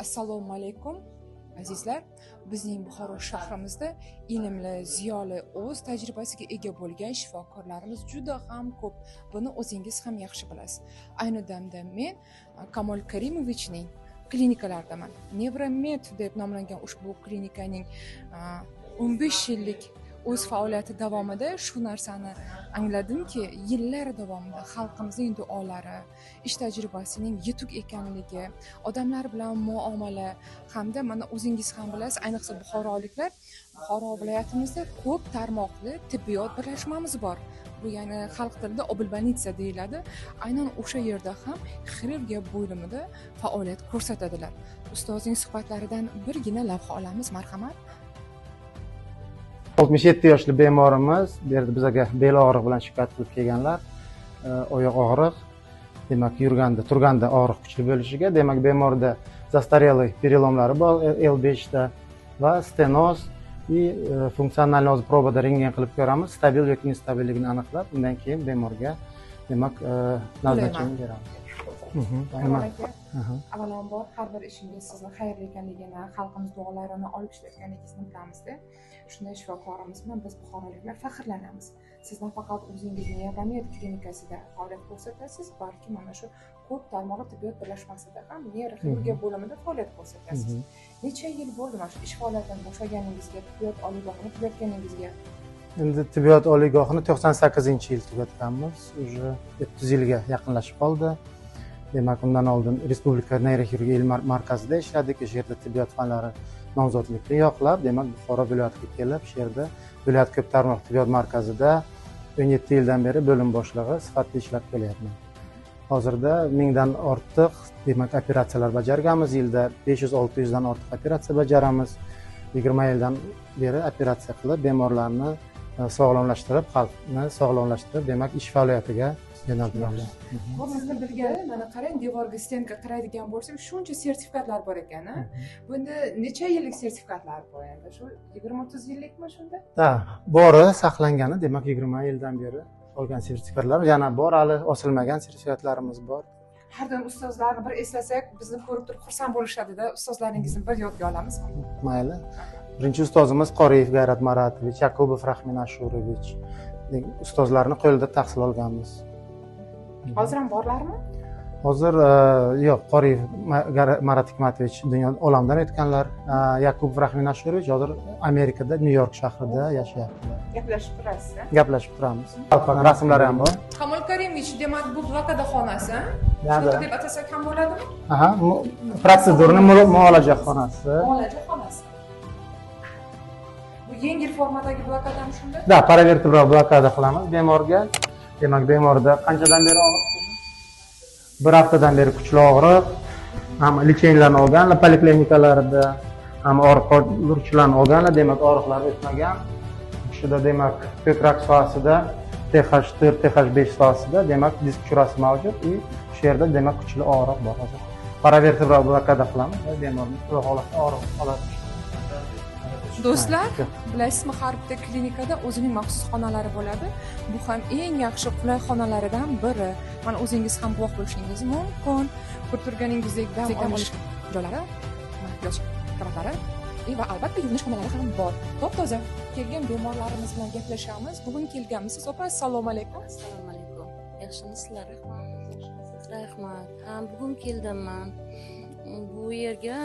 Assalomu alaykum azizlar. Bizning Buxoro shahrimizda ilmli, ziyoli, o'z tajribasiga ega bo'lgan shifokorlarimiz juda ham ko'p. Buni o'zingiz ham yaxshi bilasiz. Ayni damda men Kamol Karimovichning klinikalaridaman. Nevromed deb nomlangan ushbu klinikaning 15 yillik o'z faoliyati davomida shu narsani angladimki, yillar davomida xalqimizning duolari, ish tajribasining yetuk ekanligi, odamlar bilan muomala hamda mana o'zingiz ham bilasiz, ayniqsa buxoroliklar, Buxoro viloyatimizda ko'p tarmoqli tibbiyot birlashmamiz bor. Bu ya'ni xalq tilida obilbanitsa deyiladi. Aynan o'sha yerda ham xirurgiya bo'limida faoliyat ko'rsatadilar. Ustozning suhbatlaridan birgina lavha olamiz, marhamat. 67 yoshli bemorimiz bu yerda bizga bel og'riq bilan shikoyat qilib kelganlar. Oyoq og'riq, demak yurganda, turganda og'riq kuchli bo'lishiga, demak bemorda zastarelый переломlari bor L5 da va stenoz и funksional probada rentgen qilib ko'ramiz, stabil yoki instabilligini aniqlab, undan keyin bemorga demak назначение beramiz. Avvalambor har bir ishingiz sizni xayrli ekanligini, xalqimiz duolarini olib ishlayotganingizni bilamizda. Shunday shifokorimiz bilan biz buxoroliklar faxrlanamiz. Siz nafaqat o'zingizni Nevromed klinikasida faoliyat ko'rsatasiz, balki mana shu ko'p tarmoqli tibbiyot birlashmasida ham neyroxirurgiya bo'limida faoliyat ko'rsatasiz. Necha yil bo'ldi mana shu ish faoliyatidan boshlaganingizga, tibbiyot oliygohini tugatganingizga? Endi tibbiyot oliygohini 98-yil tugatganmiz. Уже 30 yilga yaqinlashib qoldi. Demak, undan oldin Respublika neyroxirurgiya ilm markazida ishladik. O'sha yerda tibbiyot fanlari nomzodlikni yoqlab, demak, Buxoro viloyatiga kelib, shu yerda viloyat ko'p tarmoq tibbiyot markazida 17 yildan beri bo'lim boshlig'i sifatida ishlab kelyapman. Hozirda 1000 dan ortiq, demak, operatsiyalar bajarganmiz. Yilda 500-600 dan ortiq operatsiya bajaramiz. 20 yildan beri operatsiya qilib, bemorlarni sog'lomlashtirib, xalqni sog'lomlashtirib, demak, ish faoliyatiga yo'naltiramiz. Sizni bilgani, mana qarang, devorga stenka qaraydigan bo'lsak, shuncha sertifikatlar bor ekan, a? Bunda necha yillik sertifikatlar bor endi? Shu 20-30 yillikmi shunda? Ha, bori saqlangani, demak, 20 yildan beri olgan sertifikatlar, yana bor, hali osilmagan sertifikatlarimiz bor. Har doim ustozlarni bir eslasak, bizni ko'rib turib xursand bo'lishadi-da, ustozlaringizni bir yodga olamiz. Mayli. Birinchi ustozimiz Qoriyev Gayrat Maratovich, Yakubov Rahmin Ashurovich ustozlarni qo'lida tahsil olganmiz. Hozir ham borlarmi? Hozir yo'q, Qoriyev Marat Hikmatovich olamdan o'tganlar. Yakubov Rahmin Ashurovich hozir Amerikada, Nyu-York shahrida yashayaptilar. Gaplashib turasiz? Gaplashib turamiz. Rasmlari ham bor. Kamol Karimovich, demak, bu blokada xonasi, Shunaqa deb atasak ham bo'ladimi? Aha, protsedurni muolaja xonasi. Muolaja xonasi. Bu yengil formadagi blokadami shunda? Da, paravertebral blokada qilamiz bemorga. Demak, bemorda qanchadan beri og'riq? Bir haftadan beri kuchli og'riq, ham lecheniyalarni olganlar, poliklinikalarida, ham og'riq o'rchilarni olganlar, demak, og'riqlar o'tmagan. Shunda demak, ko'krak sohasida TH4, TH5 sohasida, demak, disk uchrasi mavjud va shu yerda demak kuchli og'riq bor hozir. Paravertebral blokada qilamiz va bemorning shu holatda og'riq oladi. Do'stlar, bilasizmi, har bitta klinikada o'zining maxsus xonalari bo'ladi. Bu ham eng yaxshi qulay xonalaridan biri. Mana o'zingiz ham guvoh bo'lishingiz mumkin. Ko'rib turganingizdek dam olish joylari, yosh kavatlari va albatta yuvinish xonalari ham bor. Top-toza. Kelgan bemorlarimiz bilan gaplashamiz. Bugun kelganmisiz, opa? Assalomu alaykum. Assalomu alaykum. Yaxshimisizlar? Rahmat. Bugun keldim-man. Bu yerga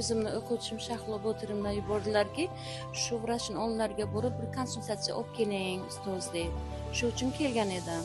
o'zimni o'quvchim Shahlo Botirimdan yubordilarki, shu vrachning oldilariga borib bir konsultatsiya olib keling ustoz deb. Shu uchun kelgan edim.